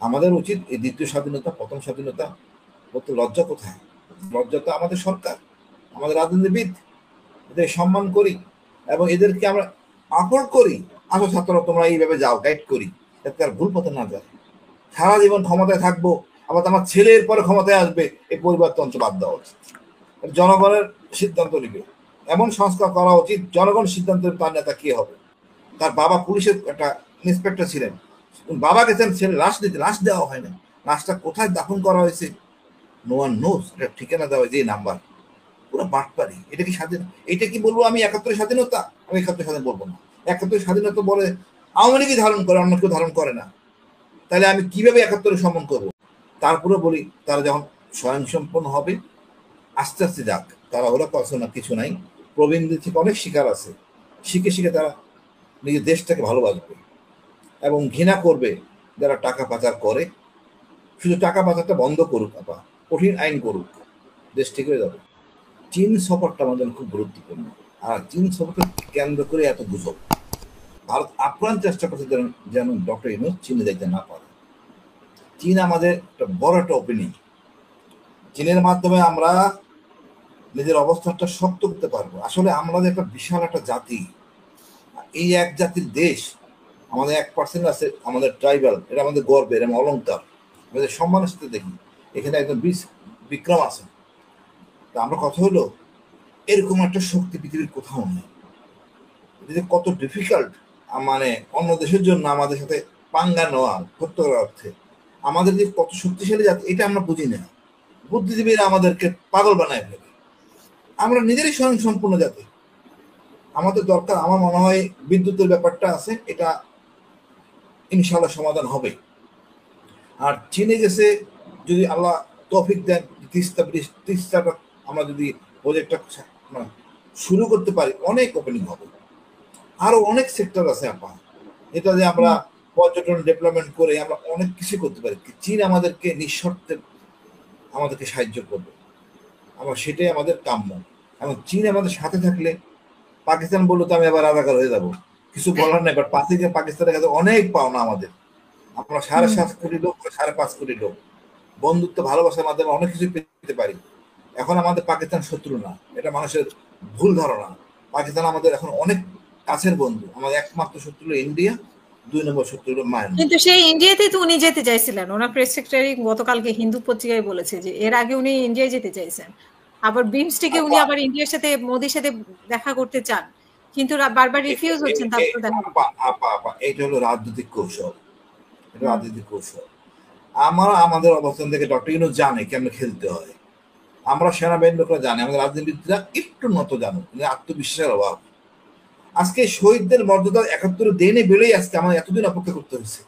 আমাদের উচিত এই দ্বিতীয় স্বাধীনতা, প্রথম স্বাধীনতা বলতে লজ্জা কোথায়? লজ্জা তো আমাদের সরকার, আমাদের রাজনীতিবিদ, এদের সম্মান করি এবং এদেরকে আমরা আপন করি। আসো ছাত্ররা, তোমরা এইভাবে যাও, গাইড করি, যাতে আর ভুল পথে না যায়। সারা জীবন ক্ষমতায় থাকবো, আবার আমার ছেলের পরে ক্ষমতায় আসবে, এই পরিবর্তনটা বাদ দেওয়া উচিত। জনগণের সিদ্ধান্ত নিবে, এমন সংস্কার করা উচিত জনগণ সিদ্ধান্ত তার নেতা কে হবে। তার বাবা পুলিশের একটা ইন্সপেক্টর ছিলেন, বাবা গেছেন ছেলে লাশ দিতে, লাশ দেওয়া হয় না। লাশটা কোথায় দাফন করা হয়েছে নো ওয়ান নোজ, এটা ঠিকানা দেওয়া যে নাম্বার, পুরো বাটপারি। এটা কি স্বাধীন? এটা কি বলবো আমি ৭১ স্বাধীনতা? আমি ৭১ স্বাধীন বলবো না। ৭১ স্বাধীনতা বলে আওয়ামী লীগই ধারণ করে, অন্য কেউ ধারণ করে না। তাহলে আমি কিভাবে ৭১ সম্মান করবো? তারপরে বলি তারা যখন স্বয়ংসম্পন্ন হবে, আস্তে আস্তে যাক, তারা ওরা পারছে না কিছু নাই, প্রবীণদের থেকে অনেক শিকার আছে, শিখে শিখে তারা নিজের দেশটাকে ভালোবাসবে এবং ঘৃণা করবে যারা টাকা পাচার করে। শুধু টাকা পাচারটা বন্ধ করুক, আপা কঠিন আইন করুক, দেশ ঠিক হয়ে যাবে। চীন সফরটা আমাদের খুব গুরুত্বপূর্ণ। আর চীন সফরকে কেন্দ্র করে এত গুজব। ভারত আপ্রাণ চেষ্টা করছে যেন ডক্টর ইউনূস চীনে যাইতে না পারে। চীন আমাদের একটা বড় একটা ওপেনিং। চীনের মাধ্যমে আমরা নিজের অবস্থানটা শক্ত করতে পারবো। আসলে আমরা যে একটা বিশাল একটা জাতি, এই এক জাতির দেশ, আমাদের 1% আছে আমাদের ট্রাইবাল, এটা আমাদের গর্বের এবং অলঙ্কার, আমাদের সম্মানের সাথে দেখি। এখানে একজন বিক্রম আছে। তা আমরা কথা হলো, এরকম একটা শক্তি পৃথিবীর কোথাও নেই। এটা কত ডিফিকাল্ট, মানে অন্য দেশের জন্য আমাদের সাথে পাঙ্গা নেওয়া, করতে করার অর্থে আমাদের যে কত শক্তিশালী জাতি, এটা আমরা বুঝি না। বুদ্ধিজীবীরা আমাদেরকে পাগল বানায় ফেলে। আমরা নিজেরই স্বয়ংসম্পূর্ণ জাতি। আমাদের দরকার, আমার মনে হয় বিদ্যুতের ব্যাপারটা আছে, এটা ইনশাআল্লাহ সমাধান হবে। আর চীনে গেছে, যদি আল্লাহ তৌফিক দেন, তিস্তাটা আমরা যদি প্রজেক্টটা শুরু করতে পারি, অনেক ওপেনিং হবে। আরো অনেক সেক্টর আছে আপা, এটা যে আমরা পর্যটন ডেভেলপমেন্ট করে আমরা অনেক কিছু করতে পারি। চীন আমাদেরকে নিঃশর্তে আমাদেরকে সাহায্য করবে, আমার সেটাই আমাদের কাম্য। এবং চীন আমাদের সাথে থাকলে, পাকিস্তান বললো তো আমি আবার রাজাকার হয়ে যাবো, কিছু বলার নেই। বাট পাকিস্তানের কাছে অনেক পাওনা আমাদের। আমরা ৭.৫ কোটি লোক, ৫.৫ কোটি লোক, বন্ধুত্ব ভালোবাসার মাধ্যমে অনেক কিছু পেতে পারি। এখন আমাদের পাকিস্তান শত্রু না, এটা মানুষের ভুল ধারণা। পাকিস্তান আমাদের এখন অনেক কাছের বন্ধু। আমাদের একমাত্র শত্রু হলো ইন্ডিয়া, ২ নম্বর শত্রু হলো মায়ানমার। কিন্তু সেই ইন্ডিয়াতে তো উনি যেতে চাইছিলেন, ওনার প্রেস সেক্রেটারি গতকালকে হিন্দু পত্রিকায় বলেছে যে এর আগে উনি ইন্ডিয়ায় যেতে চাইছেন। আবার বিমস্টেকে উনি আবার ইন্ডিয়ার সাথে, মোদির সাথে দেখা করতে চান, কিন্তু বারবার রিফিউজ হচ্ছেন। তারপর দেখা এটা হলো রাজনৈতিক কৌশল, এটা রাজনৈতিক কৌশল। আমাদের অবস্থান থেকে ডক্টর ইউনূস জানে কেমন খেলতে হয়। আমরা সেনাবাহিনীর লোকরা জানে, আমাদের রাজনীতিবিদরা একটু নত জানো, আত্মবিশ্বাসের অভাব। আজকে শহীদদের মর্যাদা ৭১ দিনে বেড়েই আজকে আমাদের এতদিন অপেক্ষা করতে হয়েছে।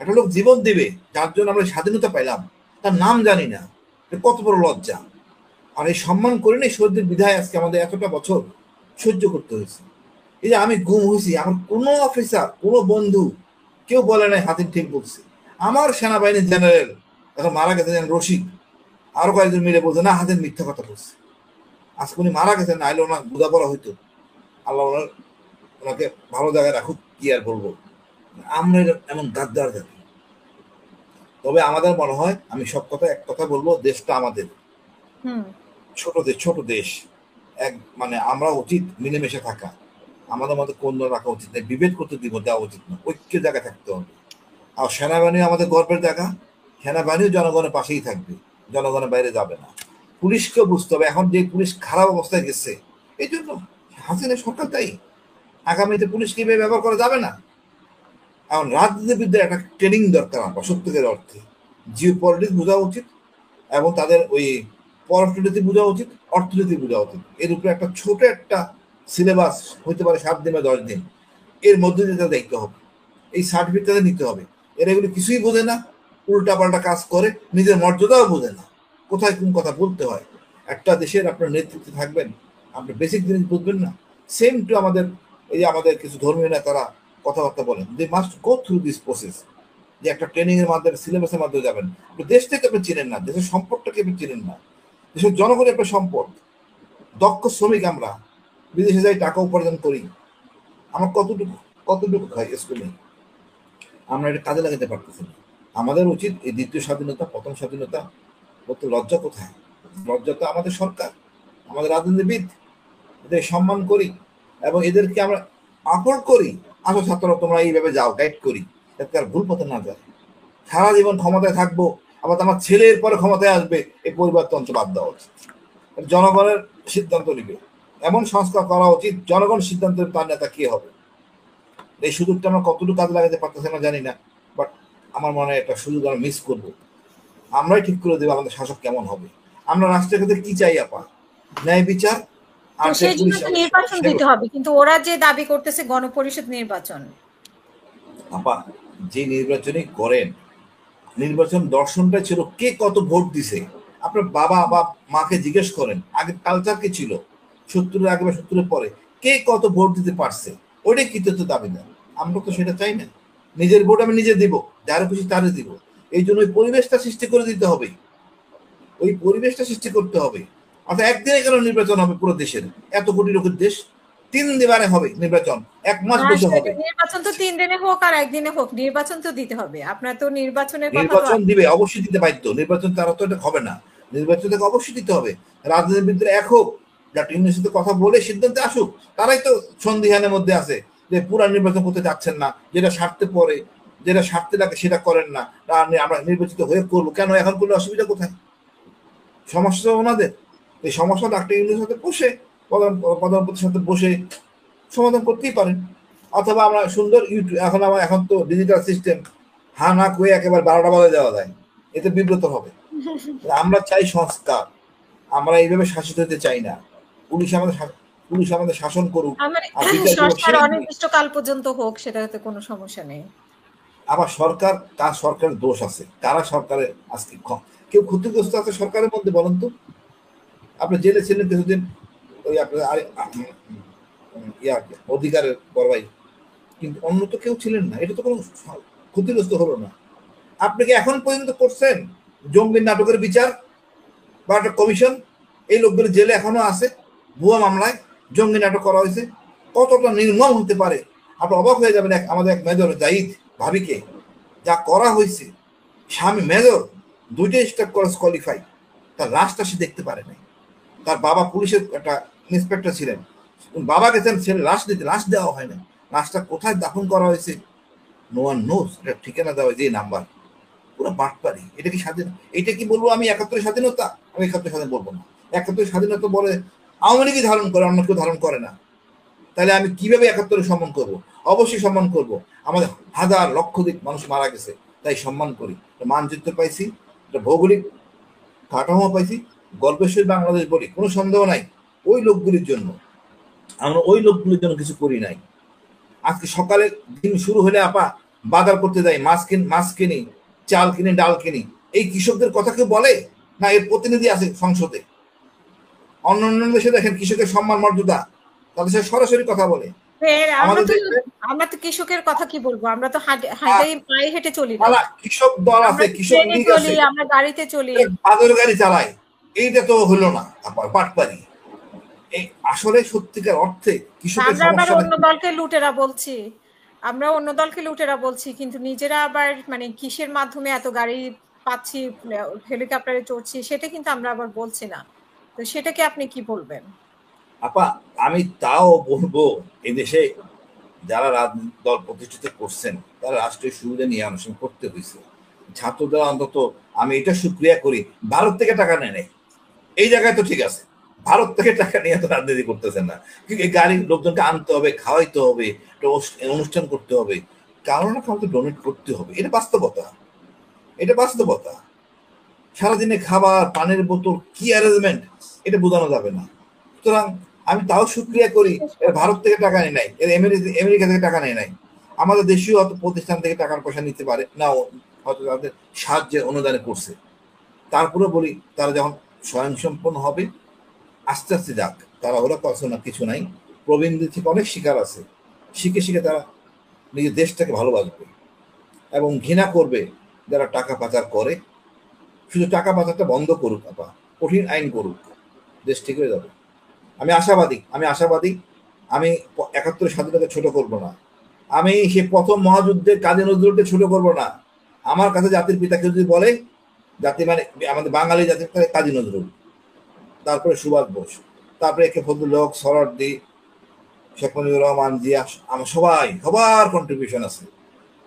একটা লোক জীবন দেবে যার জন্য আমরা স্বাধীনতা পাইলাম, তার নাম জানি না, কত বড় লজ্জা। আর এই সম্মান করি না শহীদদের বিধায় আজকে আমাদের এতটা বছর সহ্য করতে হয়েছে। এই যে আমি গুম হয়েছি, আমার কোনো অফিসার, কোনো বন্ধু কেউ বলে নাই হাতিম ঠিক বলছে। আমার সেনাবাহিনীর জেনারেল এখন মারা গেছেন রশিদ, আরো কয়েকজন মিলে বলছে না হাতিম মিথ্যা কথা বলছে। আজকে উনি মারা গেছেন, না হলে ওনার বোঝাপড়া হইতো। আল্লাহ ওনাকে ভালো জায়গায় রাখুক, কি আর বলবো। আমরা এমন গাদ্দার জাতি। তবে আমাদের মনে হয়, আমি সব কথা এক কথা বলবো, দেশটা আমাদের ছোট দেশ, এক মানে আমরা উচিত মিলেমিশে থাকা। আমাদের মধ্যে কোন রাখা উচিত নেই, বিভেদ করতে দেওয়া উচিত না, ঐক্যের জায়গায় থাকতে হবে। আর সেনাবাহিনী আমাদের গর্বের জায়গা, সেনাবাহিনীও জনগণের পাশেই থাকবে, জনগণের বাইরে যাবে না। পুলিশকেও বুঝতে হবে, এখন যে পুলিশ খারাপ অবস্থায় গেছে, এই জন্য হাসিনা সরকার দায়ী। আগামীতে পুলিশকে ব্যবহার করা যাবে না। এখন রাজনীতিবিদদের একটা ট্রেনিং দরকার আমার সত্যিকার অর্থে। জিও পলিটিক্স বোঝা উচিত এবং তাদের ওই পররাষ্ট্রনীতি বোঝা উচিত, অর্থনীতি বোঝা উচিত। এর উপরে একটা ছোট একটা সিলেবাস হইতে পারে ৭ দিন বা ১০ দিন, এর মধ্যে দিয়ে তাদের দেখতে হবে, এই সার্টিফিকেট তাদের নিতে হবে। এরা এগুলো কিছুই বোঝে না, উল্টা পাল্টা কাজ করে, নিজের মর্যাদাও বোঝে না, কোথায় কোন কথা বলতে হয়। একটা দেশের আপনার নেতৃত্বে থাকবেন, আপনি বেসিক জিনিস বুঝবেন না। সেম টু আমাদের এই যে আমাদের কিছু ধর্মীয় নেতারা কথাবার্তা বলেন, they must go through this process, যে একটা ট্রেনিং এর মাধ্যমে, সিলেবাসের মাধ্যমে যাবেন। দেশ থেকে আপনি চিনেন না, দেশের সম্পদটাকে আপনি চিনেন না। দেশের জনগণের একটা সম্পদ, দক্ষ শ্রমিক আমরা, বিদেশে যাই টাকা উপার্জন করি, আমার কতটুকু খাই স্কুলে। আমরা এটা কাজে লাগাতে পারতেছি না। আমাদের উচিত এই দ্বিতীয় স্বাধীনতা, প্রথম স্বাধীনতা বলতে লজ্জা কোথায়? লজ্জা তো আমাদের সরকার, আমাদের রাজনীতিবিদ, এদের সম্মান করি এবং এদেরকে আমরা আপন করি। আসো ছাত্ররা, তোমরা এইভাবে যাও, গাইড করি, যাতে আর ভুল পথে না যায়। সারা জীবন ক্ষমতায় থাকবো, আবার আমার ছেলের পরে ক্ষমতায় আসবে, এই পরিবর্তন বাদ দেওয়া উচিত। জনগণের সিদ্ধান্ত নিবে, এমন সংস্কার করা উচিত জনগণ সিদ্ধান্ত তার নেতা কে হবে। এই সুযোগটা আমরা কতটুকু কাজে লাগাতে পারতেছি আমরা জানি না, বাট আমার মনে হয় একটা সুযোগ আমরা মিস করবো। আমরাই ঠিক করে দেবো আমাদের শাসক কেমন হবে। আমরা রাষ্ট্রের ক্ষেত্রে কি চাই আপা? ন্যায় বিচার, তো আর সেই জন্য তো নির্বাচন দিতে হবে, কিন্তু ওরা যে দাবি করতেছে গণপরিষদ নির্বাচন। আপা, যে নির্বাচনই করেন, নির্বাচন দর্শনটা ছিল কে কত ভোট দিছে। আপনার বাবা বা মাকে জিজ্ঞেস করেন আগে কালচার কি ছিল, 70-এর আগে বা 70-এর পরে কে কত ভোট দিতে পারছে, ওইটাই কৃতিত্ব দাবি দেন। আমরা তো সেটা চাই না। নিজের ভোট আমি নিজে দিব, যারা খুশি তারে দিব। এই জন্য ওই পরিবেশটা সৃষ্টি করে দিতে হবে, ওই পরিবেশটা সৃষ্টি করতে হবে। অর্থাৎ একদিনে কেন নির্বাচন হবে পুরো দেশের, এত কোটি লোকের দেশ? 3 দিনে হবে নির্বাচন, 1 মাস বসে হবে। নির্বাচন তো 3 দিনে হোক আর একদিনে হোক, নির্বাচন তো দিতে হবে। আপনার তো নির্বাচনের কথা নির্বাচন দিবে, অবশ্যই দিতে বাধ্য। নির্বাচন তারা তো এটা হবে না, নির্বাচন থেকে অবশ্যই দিতে হবে। রাজনীতিবিদরা এক হোক, ডক্টর ইউনূসের সাথে কথা বলে সিদ্ধান্তে আসুক। তারাই তো সন্দিহানের মধ্যে আছে যে পুরা নির্বাচন করতে যাচ্ছেন না, যেটা স্বার্থে পড়ে, যেটা স্বার্থে লাগে সেটা করেন না। আমরা নির্বাচিত হয়ে করবো কেন, এখন করলে অসুবিধা কোথায়? সমস্যা ওনাদের। এই সমস্যা ডক্টর ইউনূসের সাথে বসে, প্রধানমন্ত্রীর সাথে বসে সমাধান করতেই পারেন। অথবা আমরা সুন্দর ইউটিউব, এখন তো ডিজিটাল সিস্টেম, হা না কয়ে একেবারে 12টা বাজে দেওয়া যায়, এতে বিব্রত হবে। আমরা চাই সংস্কার, আমরা এইভাবে শাসিত হতে চাই না। পুলিশ আমাদের শাসন করুক, আর সংস্কার অনির্দিষ্টকাল পর্যন্ত হোক, সেটাতে কোনো সমস্যা নেই। আবার সরকার, তার সরকারের দোষ আছে, কারা সরকারের আজকে কেউ ক্ষতিগ্রস্ত আছে সরকারের মধ্যে বলেন তো? আপনি জেলে ছিলেন কিছুদিন, ওই আপনার অধিকারের বড়াই, কিন্তু অন্য তো কেউ ছিলেন না, এটা তো কোনো ক্ষতিগ্রস্ত হলো না। আপনি কি এখন পর্যন্ত করছেন জঙ্গির নাটকের বিচার বা একটা কমিশন? এই লোকগুলো জেলে এখনো আছে, ভুয়া মামলায় জঙ্গি নাটক করা হয়েছে। কতটা নির্মম হতে পারে আপনি অবাক হয়ে যাবেন। আমাদের এক মেজর জাহিদ ভাবিকে যা করা হয়েছে, স্বামী মেজর 2টা স্টাফ কলেজ কোয়ালিফাই, তার লাশটা সে দেখতে পারে নাই। তার বাবা পুলিশের একটা ইন্সপেক্টর ছিলেন, বাবা গেছেন ছেলে লাশ দিতে, লাশ দেওয়া হয় না। লাশটা কোথায় দাফন করা হয়েছে নো ওয়ান নোজ, এটা ঠিকানা দেওয়া যে নাম্বার, পুরো বাটপারি। এটা কি স্বাধীন? এটা কি বলবো আমি 71 স্বাধীনতা? আমি 71 স্বাধীন বলবো না। 71 স্বাধীনতা বলে আওয়ামী লীগই ধারণ করে, অন্য কেউ ধারণ করে না। তাহলে আমি কিভাবে 71 সম্মান করব? অবশ্যই সম্মান করব। আমাদের হাজার লক্ষাধিক মানুষ মারা গেছে, তাই সম্মান করি। মানচিত্র পাইছি, ভৌগোলিক কাঠামো পাইছি, গল্পের সহিত বাংলাদেশ বলি, কোনো সন্দেহ নাই। ওই লোকগুলির জন্য আমরা ওই লোকগুলির জন্য কিছু করি নাই। আজকে সকালে দিন শুরু হলে আপা বাজার করতে যাই, মাছ কিনি, চাল কিনি, ডাল কিনি, এই কৃষকদের কথা কেউ বলে না? এর প্রতিনিধি আছে সংসদে। অন্যান্য দেশে দেখেন কৃষকের সম্মান মর্যাদা, তাদের সাথে সরাসরি কথা বলে। আমরা তো কৃষকের কথা কি বলবো, আমরা তো পায়ে হেঁটে চলি না। কৃষক দল আছে, কৃষক লীগ আছে, আমরা গাড়িতে চলি, বাদর গাড়ি চালায়। এইটা তো হলো না পাটপারি। এই আসলে সত্যিকার অর্থে কৃষকের সমস্যা। অন্য দলকে লুটেরা বলছি, আমরা অন্য দলকে লুটেরা বলছি, কিন্তু নিজেরা আবার মানে কিসের মাধ্যমে এত গাড়ি পাচ্ছি, হেলিকপ্টারে চড়ছি, সেটা কিন্তু আমরা আবার বলছি না। তো সেটাকে আপনি কি বলবেন? আপা, আমি তাও বলবো, এই দেশে যারা রাজনৈতিক দল প্রতিষ্ঠিত করছেন তারা রাষ্ট্রীয় সুবিধা নিয়ে আলোচনা করতে হয়েছে। ছাত্রদের অন্তত আমি এটা সুক্রিয়া করি, ভারত থেকে টাকা নেয় নাই। এই জায়গায় তো ঠিক আছে, ভারত থেকে টাকা নিয়ে তো রাজনীতি করতেছেন না। কিন্তু এই গাড়ির লোকজনকে আনতে হবে, খাওয়াইতে হবে, অনুষ্ঠান করতে হবে, কারণ না কাউকে ডোনেট করতে হবে। এটা বাস্তবতা, এটা বাস্তবতা। সারাদিনে খাবার, পানির বোতল, কি অ্যারেঞ্জমেন্ট, এটা বোঝানো যাবে না। সুতরাং আমি তাও সুক্রিয়া করি, এর ভারত থেকে টাকা নেয় নাই, এর আমেরিকা থেকে টাকা নেয় নাই। আমাদের দেশীয় হয়তো প্রতিষ্ঠান থেকে টাকার পয়সা নিতে পারে না, হয়তো তাদের সাহায্যে অনুদানে করছে। তারপরে বলি, তারা যখন স্বয়ংসম্পন্ন হবে আস্তে আস্তে যাক, তারা ওরা করছে না কিছু নাই। প্রবীণদের থেকে অনেক শিকার আছে, শিখে শিখে তারা নিজের দেশটাকে ভালোবাসবে এবং ঘৃণা করবে যারা টাকা পাচার করে। শুধু টাকা পাচারটা বন্ধ করুক আপা, কঠিন আইন করুক, দেশ ঠিক হয়ে যাবে। আমি আশাবাদী। আমি 71 স্বাধীনতাকে ছোট করবো না। আমি সে প্রথম মহাযুদ্ধে কাজী নজরুলকে ছোট করব না। আমার কাছে জাতির পিতাকে যদি বলে, জাতি মানে আমাদের বাঙালি জাতির পিতা কাজী নজরুল, তারপরে সুভাষ বোস, তারপরে একে ফজলুল হক, সরওয়ার্দী, শেখ মুজিবুর রহমান, জিয়া, আমার সবার কন্ট্রিবিউশন আছে।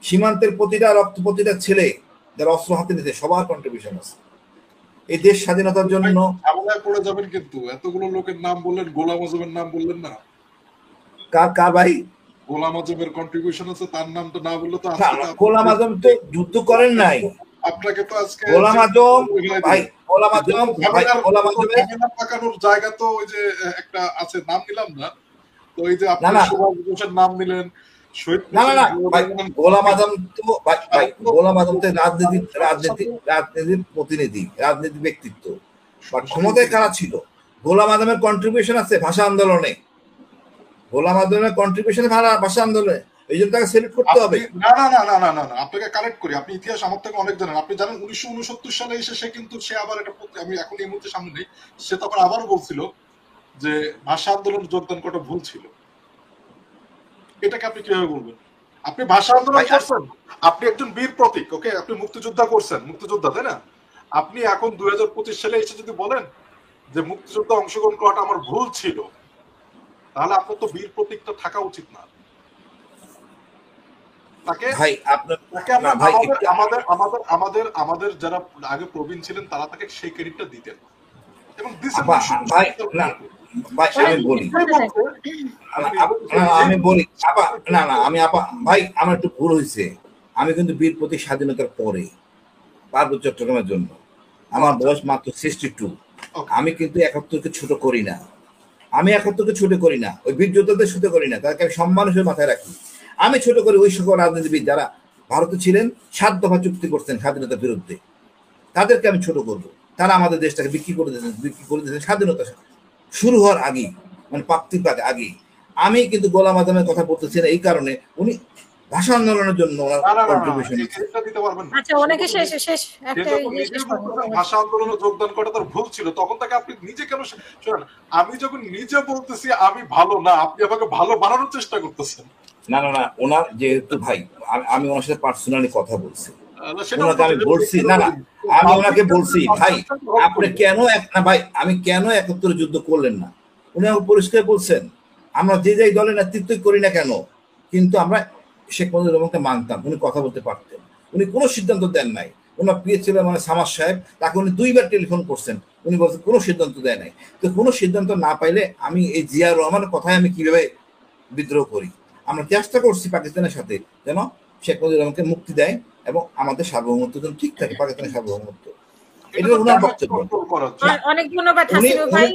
সীমান্তের প্রতিটা প্রতিটা ছেলে যারা অস্ত্র হাতে নিতে সবার কন্ট্রিবিউশন আছে এই দেশ স্বাধীনতার জন্য। ঝামেলায় পড়ে যাবেন কিন্তু, এতগুলো লোকের নাম বললেন, গোলাম আজমের নাম বললেন না। কার ভাই? গোলাম আজমের কন্ট্রিবিউশন আছে, তার নাম তো না বললে তো গোলাম আজম তো যুদ্ধ করেন নাই। আপনাকে তো আজকে গোলাম আজম ভাই, গোলাম আজম ভাই, গোলাম আজমের পাকানোর জায়গা তো ওই যে একটা আছে, নাম নিলাম না তো, ওই যে আপনি সুভাষ বোসের নাম নিলেন, না ভাই, গোলাম আজম তো ভাই গোলাম আজম তো রাজনীতির প্রতিনিধি, রাজনীতি ব্যক্তিত্ব, ক্ষমতায় কারা ছিল? গোলাম আজমের কন্ট্রিবিউশন আছে ভাষা আন্দোলনে, গোলাম আজমের কন্ট্রিবিউশন ভাষা আন্দোলনে, এই জন্য তাকে সেলিউট করতে হবে। না না না না না না না, আপনাকে কারেক্ট করি, আপনি ইতিহাস আমার থেকে অনেক জানেন। আপনি জানেন 1969 সালে এসে সে কিন্তু সে আবার একটা, আমি এখন এই মুহূর্তে সামনে নেই, সে তখন আবারও বলছিল যে ভাষা আন্দোলনে যোগদান করাটা ভুল ছিল। এটাকে আপনি কিভাবে বলবেন? আপনি ভাষা আন্দোলন করছেন, আপনি একজন বীর প্রতীক, ওকে, আপনি মুক্তিযোদ্ধা করছেন, মুক্তিযোদ্ধা, তাই না? আপনি এখন 2025 সালে এসে যদি বলেন যে মুক্তিযোদ্ধা অংশগ্রহণ করাটা আমার ভুল ছিল, তাহলে আপনার তো বীর প্রতীকটা থাকা উচিত না। তাকে আমাদের যারা আগে প্রবীণ ছিলেন তারা তাকে সেই ক্রেডিটটা দিতেন এবং আমি বলি ভাই, আমার একটু ভুল হয়েছে। আমি কিন্তু বীর প্রতীক স্বাধীনতার পরে পার্বত্য চট্টগ্রামের জন্য, আমার বয়স মাত্র 62। আমি কিন্তু 71কে ছোট করি না, আমি 71কে ছোট করি না, ওই বীর যোদ্ধাদের ছোট করি না, তাদেরকে আমি সম্মান হিসেবে মাথায় রাখি। আমি ছোট করি ওই সকল রাজনীতিবিদ যারা ভারতে ছিলেন, 7 দফা চুক্তি করতেন স্বাধীনতার বিরুদ্ধে, তাদেরকে আমি ছোট করবো। তারা আমাদের দেশটাকে বিক্রি করে দিয়েছেন স্বাধীনতা শুরু হওয়ার আগে, মানে প্রাপ্তির আগে। আমি কিন্তু গোলাম আজমের কথা বলতেছি না এই কারণে, উনি ভাষা আন্দোলনের জন্য ভাষা আন্দোলনে যোগদান করা তার ভুল ছিল, তখন তাকে আপনি নিজে কেন শোনেন? আমি যখন নিজে বলতেছি আমি ভালো না, আপনি আমাকে ভালো বানানোর চেষ্টা করতেছেন। না না না, ওনার যেহেতু ভাই আমি ওনার সাথে পার্সোনালি কথা বলছি, ওনাকে আমি বলছি, না না আমি ওনাকে বলছি ভাই আপনি কেন ভাই আমি কেন 71 যুদ্ধ করলেন না, উনি আমাকে পরিষ্কার বলছেন আমরা যে যাই দলের নেতৃত্ব করি না কেন, কিন্তু আমরা শেখ মুজিবুর রহমানকে মানতাম, উনি কথা বলতে পারতেন, উনি কোনো সিদ্ধান্ত দেন নাই। ওনার প্রিয় ছিল মানে সামাদ সাহেব, তাকে উনি 2বার টেলিফোন করছেন, উনি বলছেন কোনো সিদ্ধান্ত দেয় নাই। তো কোনো সিদ্ধান্ত না পাইলে আমি এই জিয়াউর রহমানের কথায় আমি কিভাবে বিদ্রোহ করি? আমরা চেষ্টা করছি পাকিস্তানের সাথে যেন শেখ মুজিবুর রহমানকে মুক্তি দেয় এবং আমাদের সার্বভৌমত্ব যেন ঠিক থাকে, পাকিস্তানের সার্বভৌমত্ব। এটা ওনার বক্তব্য। অনেক ধন্যবাদ হাসিনুর ভাই।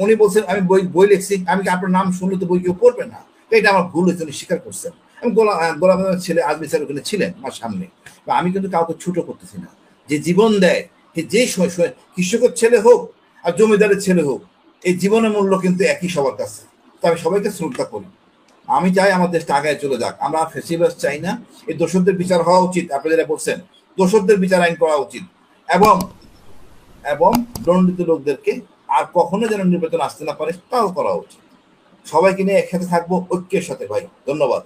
উনি বলছেন আমি বই লিখছি, আমি কি আপনার নাম শুনলে তো বই কেউ পড়বে না, এটা আমার ভুল হয়েছে, উনি স্বীকার করছেন। আমি গোলাম ছেলে আজমি স্যার ওখানে ছিলেন আমার সামনে, আমি কিন্তু কাউকে ছোট করতেছি না। যে জীবন দেয়, যে কৃষকের ছেলে হোক আর জমিদারের ছেলে হোক, এই জীবনের মূল্য কিন্তু একই সবার কাছে। তো আমি সবাইকে শ্রদ্ধা করি। আমি চাই আমার দেশটা আগায় চলে যাক, আমরা ফেসিবাস চাই না। এই দোষরদের বিচার হওয়া উচিত, আপনি যেটা বলছেন, দোষরদের বিচার আইন করা উচিত এবং দণ্ডিত লোকদেরকে আর কখনো যেন নির্বাচন আসতে না পারে তাও করা উচিত। সবাইকে নিয়ে একসাথে থাকবো ঐক্যের সাথে ভাই। ধন্যবাদ।